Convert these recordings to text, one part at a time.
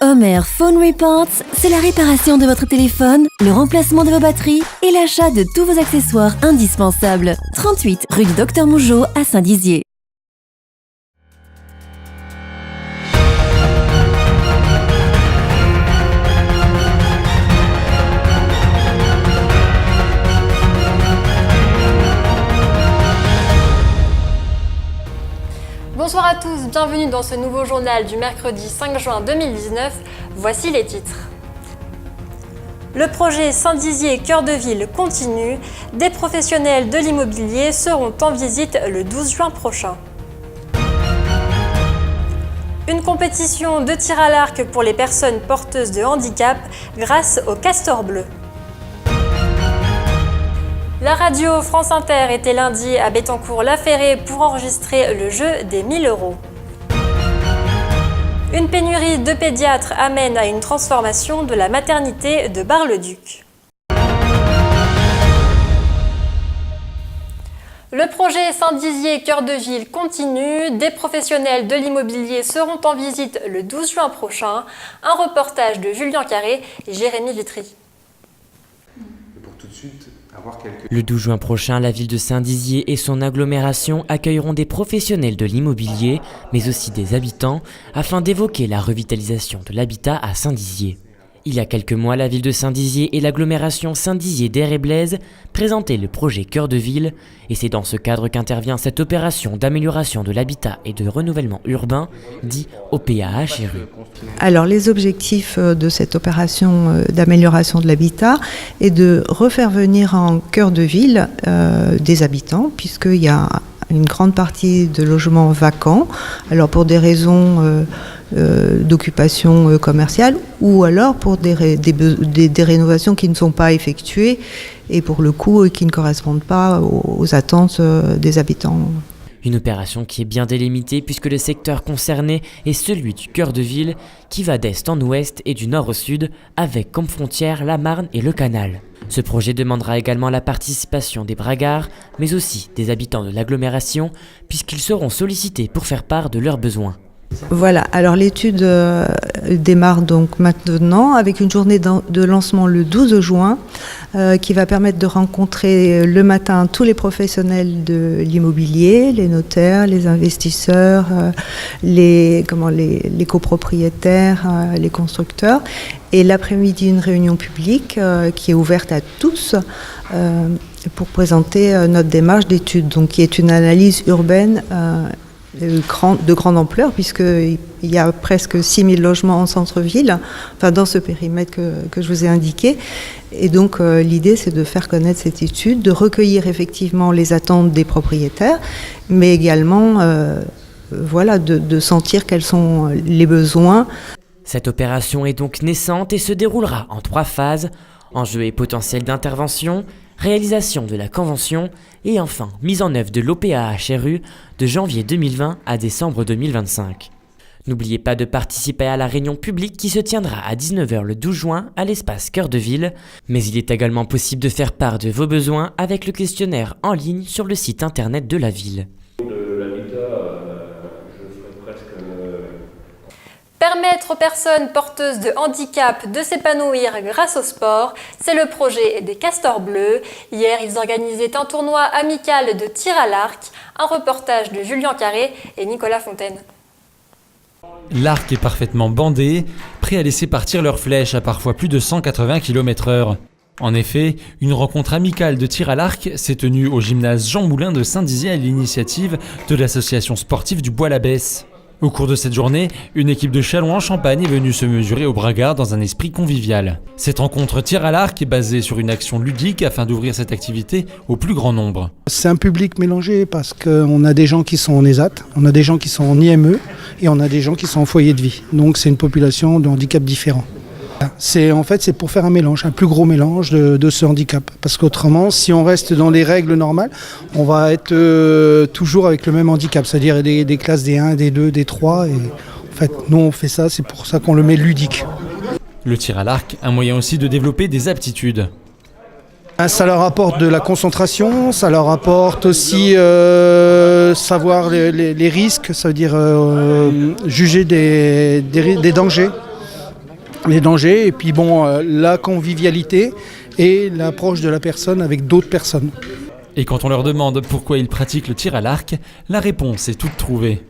Homer Phone Reports, c'est la réparation de votre téléphone, le remplacement de vos batteries et l'achat de tous vos accessoires indispensables. 38 rue du Docteur Mougeot à Saint-Dizier. Bonsoir à tous, bienvenue dans ce nouveau journal du mercredi 5 juin 2019. Voici les titres. Le projet Saint-Dizier Cœur de Ville continue. Des professionnels de l'immobilier seront en visite le 12 juin prochain. Une compétition de tir à l'arc pour les personnes porteuses de handicap grâce au Castor Bleu. La radio France Inter était lundi à Bettencourt-la-Ferrée pour enregistrer le jeu des 1000 €. Une pénurie de pédiatres amène à une transformation de la maternité de Bar-le-Duc. Le projet Saint-Dizier Cœur de Ville continue. Des professionnels de l'immobilier seront en visite le 12 juin prochain. Un reportage de Julien Carré et Jérémy Vitry. Pour tout de suite, Le 12 juin prochain, la ville de Saint-Dizier et son agglomération accueilleront des professionnels de l'immobilier, mais aussi des habitants, afin d'évoquer la revitalisation de l'habitat à Saint-Dizier. Il y a quelques mois, la ville de Saint-Dizier et l'agglomération Saint-Dizier-Der et Blaise présentaient le projet Cœur de Ville, et c'est dans ce cadre qu'intervient cette opération d'amélioration de l'habitat et de renouvellement urbain, dit OPAH-RU. Alors les objectifs de cette opération d'amélioration de l'habitat est de refaire venir en cœur de ville des habitants, puisqu'il y a une grande partie de logements vacants, alors pour des raisons d'occupation commerciale ou alors pour des rénovations qui ne sont pas effectuées et pour le coup qui ne correspondent pas aux attentes des habitants. Une opération qui est bien délimitée puisque le secteur concerné est celui du cœur de ville qui va d'est en ouest et du nord au sud avec comme frontières la Marne et le Canal. Ce projet demandera également la participation des bragards mais aussi des habitants de l'agglomération puisqu'ils seront sollicités pour faire part de leurs besoins. Voilà, alors l'étude démarre donc maintenant avec une journée de lancement le 12 juin qui va permettre de rencontrer le matin tous les professionnels de l'immobilier, les notaires, les investisseurs, les copropriétaires, les constructeurs et l'après-midi une réunion publique qui est ouverte à tous pour présenter notre démarche d'étude, donc qui est une analyse urbaine de grande ampleur puisqu'il y a presque 6000 logements en centre-ville, enfin dans ce périmètre que je vous ai indiqué. Et donc l'idée c'est de faire connaître cette étude, de recueillir effectivement les attentes des propriétaires, mais également de sentir quels sont les besoins. Cette opération est donc naissante et se déroulera en 3 phases, enjeux et potentiel d'intervention, réalisation de la convention et enfin mise en œuvre de l'OPAH-RU de janvier 2020 à décembre 2025. N'oubliez pas de participer à la réunion publique qui se tiendra à 19h le 12 juin à l'espace Cœur de Ville, mais il est également possible de faire part de vos besoins avec le questionnaire en ligne sur le site internet de la ville. Permettre aux personnes porteuses de handicap de s'épanouir grâce au sport, c'est le projet des Castors Bleus. Hier, ils organisaient un tournoi amical de tir à l'arc. Un reportage de Julien Carré et Nicolas Fontaine. L'arc est parfaitement bandé, prêt à laisser partir leurs flèches à parfois plus de 180 km/h. En effet, une rencontre amicale de tir à l'arc s'est tenue au gymnase Jean Moulin de Saint-Dizier à l'initiative de l'association sportive du Bois-l'Abbesse. Au cours de cette journée, une équipe de Châlons-en-Champagne est venue se mesurer aux bragards dans un esprit convivial. Cette rencontre tir à l'arc est basée sur une action ludique afin d'ouvrir cette activité au plus grand nombre. C'est un public mélangé parce qu'on a des gens qui sont en ESAT, on a des gens qui sont en IME et on a des gens qui sont en foyer de vie. Donc c'est une population de handicap différents. C'est pour faire un mélange, un plus gros mélange de ce handicap. Parce qu'autrement, si on reste dans les règles normales, on va être toujours avec le même handicap, c'est-à-dire des classes des 1, des 2, des 3. Et en fait, nous on fait ça, c'est pour ça qu'on le met ludique. Le tir à l'arc, un moyen aussi de développer des aptitudes. Ça leur apporte de la concentration, ça leur apporte aussi savoir les risques, ça veut dire juger des dangers. les dangers et puis la convivialité et l'approche de la personne avec d'autres personnes. Et quand on leur demande pourquoi ils pratiquent le tir à l'arc, la réponse est toute trouvée.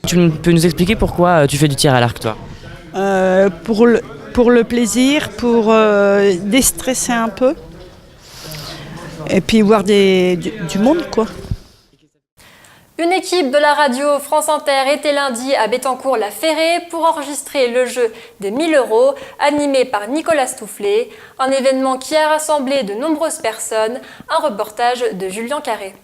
Tu peux nous expliquer pourquoi tu fais du tir à l'arc, toi ? Pour le plaisir, pour déstresser un peu. Et puis voir du monde, quoi. Une équipe de la radio France Inter était lundi à Bettencourt-la-Ferrée pour enregistrer le jeu des 1000 € animé par Nicolas Stoufflet, un événement qui a rassemblé de nombreuses personnes, un reportage de Julien Carré.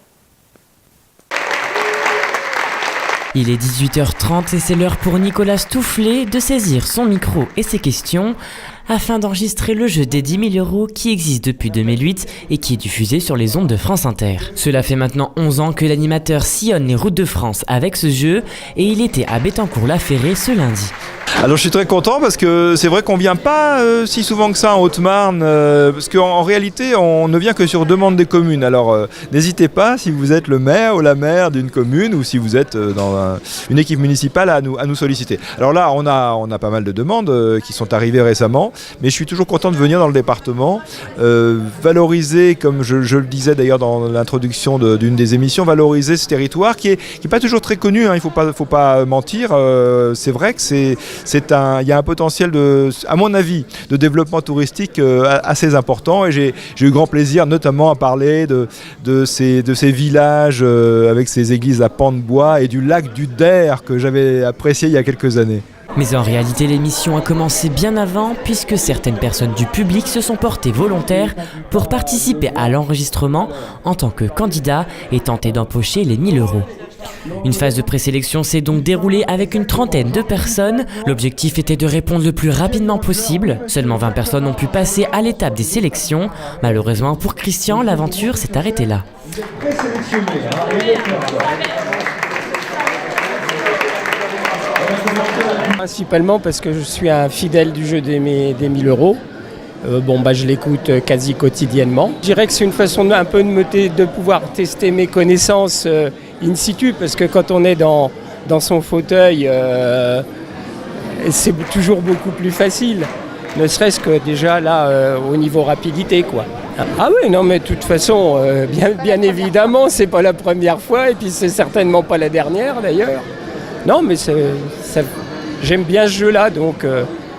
Il est 18h30 et c'est l'heure pour Nicolas Stoufflet de saisir son micro et ses questions afin d'enregistrer le jeu des 10 000 € qui existe depuis 2008 et qui est diffusé sur les ondes de France Inter. Cela fait maintenant 11 ans que l'animateur sillonne les routes de France avec ce jeu et il était à Bettencourt-la-Ferrée ce lundi. Alors je suis très content parce que c'est vrai qu'on ne vient pas si souvent que ça en Haute-Marne, parce qu'en réalité on ne vient que sur demande des communes. Alors n'hésitez pas si vous êtes le maire ou la maire d'une commune ou si vous êtes dans une équipe municipale à nous solliciter. Alors là on a pas mal de demandes qui sont arrivées récemment, mais je suis toujours content de venir dans le département, valoriser, comme je le disais d'ailleurs dans l'introduction d'une des émissions, valoriser ce territoire qui est pas toujours très connu, hein, il faut pas mentir, c'est vrai que il y a un potentiel à mon avis, de développement touristique assez important et j'ai eu grand plaisir notamment à parler de ces villages avec ces églises à pans de bois et du lac du Der que j'avais apprécié il y a quelques années. Mais en réalité, l'émission a commencé bien avant puisque certaines personnes du public se sont portées volontaires pour participer à l'enregistrement en tant que candidat et tenter d'empocher les 1000 €. Une phase de présélection s'est donc déroulée avec une trentaine de personnes. L'objectif était de répondre le plus rapidement possible. Seulement 20 personnes ont pu passer à l'étape des sélections. Malheureusement pour Christian, l'aventure s'est arrêtée là. Principalement parce que je suis un fidèle du jeu des 1000 €. Je l'écoute quasi quotidiennement. Je dirais que c'est une façon de pouvoir tester mes connaissances in situ, parce que quand on est dans son fauteuil, c'est toujours beaucoup plus facile. Ne serait-ce que déjà là, au niveau rapidité, quoi. Ah oui, non mais de toute façon, bien évidemment, c'est pas la première fois, et puis c'est certainement pas la dernière d'ailleurs. Non mais j'aime bien ce jeu-là, donc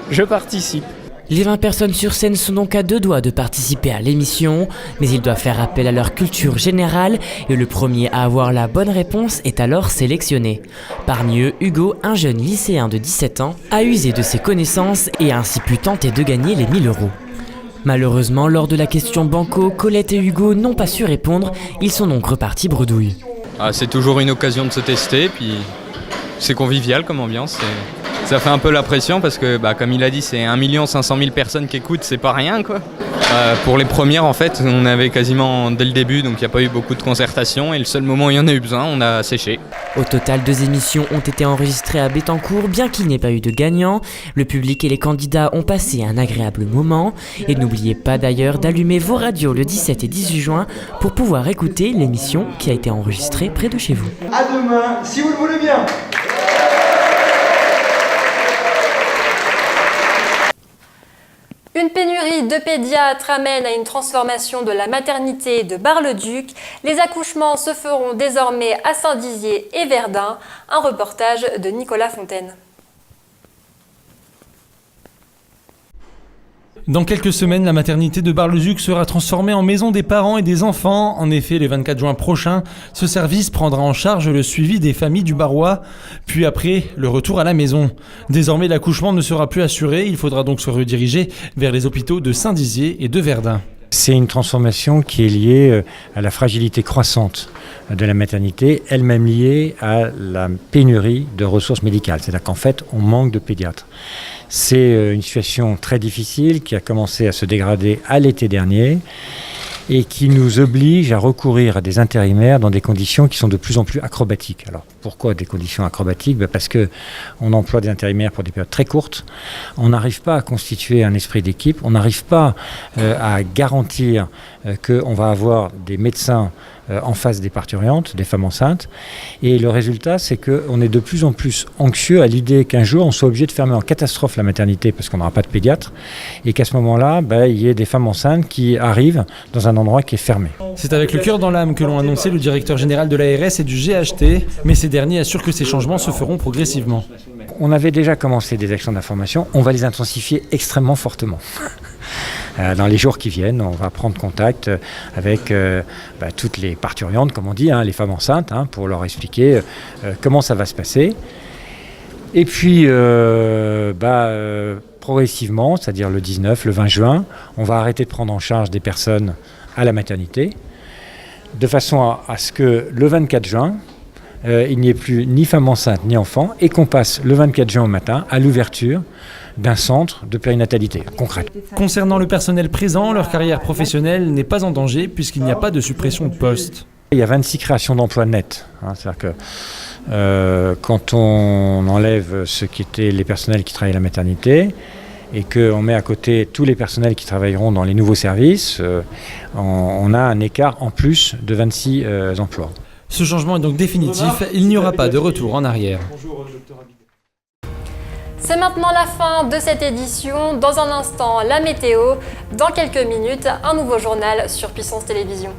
je participe. Les 20 personnes sur scène sont donc à 2 doigts de participer à l'émission, mais ils doivent faire appel à leur culture générale et le premier à avoir la bonne réponse est alors sélectionné. Parmi eux, Hugo, un jeune lycéen de 17 ans, a usé de ses connaissances et a ainsi pu tenter de gagner les 1000 €. Malheureusement, lors de la question banco, Colette et Hugo n'ont pas su répondre, ils sont donc repartis bredouille. C'est toujours une occasion de se tester, puis c'est convivial comme ambiance. Ça fait un peu la pression parce que, comme il a dit, c'est 1 500 000 personnes qui écoutent, c'est pas rien, quoi. Pour les premières, en fait, on avait quasiment dès le début, donc il n'y a pas eu beaucoup de concertation. Et le seul moment où il y en a eu besoin, on a séché. Au total, 2 émissions ont été enregistrées à Bettencourt, bien qu'il n'y ait pas eu de gagnant. Le public et les candidats ont passé un agréable moment. Et n'oubliez pas d'ailleurs d'allumer vos radios le 17 et 18 juin pour pouvoir écouter l'émission qui a été enregistrée près de chez vous. À demain, si vous le voulez bien. Une pénurie de pédiatres amène à une transformation de la maternité de Bar-le-Duc. Les accouchements se feront désormais à Saint-Dizier et Verdun. Un reportage de Nicolas Fontaine. Dans quelques semaines, la maternité de Bar-le-Duc sera transformée en maison des parents et des enfants. En effet, le 24 juin prochain, ce service prendra en charge le suivi des familles du Barrois, puis après, le retour à la maison. Désormais, l'accouchement ne sera plus assuré, il faudra donc se rediriger vers les hôpitaux de Saint-Dizier et de Verdun. C'est une transformation qui est liée à la fragilité croissante de la maternité, elle-même liée à la pénurie de ressources médicales. C'est-à-dire qu'en fait, on manque de pédiatres. C'est une situation très difficile qui a commencé à se dégrader à l'été dernier et qui nous oblige à recourir à des intérimaires dans des conditions qui sont de plus en plus acrobatiques. Alors pourquoi des conditions acrobatiques ? Parce qu'on emploie des intérimaires pour des périodes très courtes, on n'arrive pas à constituer un esprit d'équipe, on n'arrive pas à garantir qu'on va avoir des médecins en face des parturientes, des femmes enceintes. Et le résultat, c'est qu'on est de plus en plus anxieux à l'idée qu'un jour, on soit obligé de fermer en catastrophe la maternité parce qu'on n'aura pas de pédiatre, et qu'à ce moment-là, il y ait des femmes enceintes qui arrivent dans un endroit qui est fermé. C'est avec le cœur dans l'âme que l'ont annoncé le directeur général de l'ARS et du GHT, mais ces derniers assurent que ces changements se feront progressivement. On avait déjà commencé des actions d'information, on va les intensifier extrêmement fortement. Dans les jours qui viennent, on va prendre contact avec toutes les parturiantes, comme on dit, les femmes enceintes, pour leur expliquer comment ça va se passer. Et puis, progressivement, c'est-à-dire le 19, le 20 juin, on va arrêter de prendre en charge des personnes à la maternité, de façon à ce que le 24 juin, il n'y ait plus ni femme enceinte ni enfant, et qu'on passe le 24 juin au matin à l'ouverture d'un centre de périnatalité concrète. Concernant le personnel présent, leur carrière professionnelle n'est pas en danger puisqu'il n'y a pas de suppression de postes. Il y a 26 créations d'emplois nettes. C'est-à-dire que quand on enlève ce qui étaient les personnels qui travaillent à la maternité et qu'on met à côté tous les personnels qui travailleront dans les nouveaux services, on a un écart en plus de 26 emplois. Ce changement est donc définitif, il n'y aura pas de retour en arrière. C'est maintenant la fin de cette édition. Dans un instant, la météo. Dans quelques minutes, un nouveau journal sur Puissance Télévisions.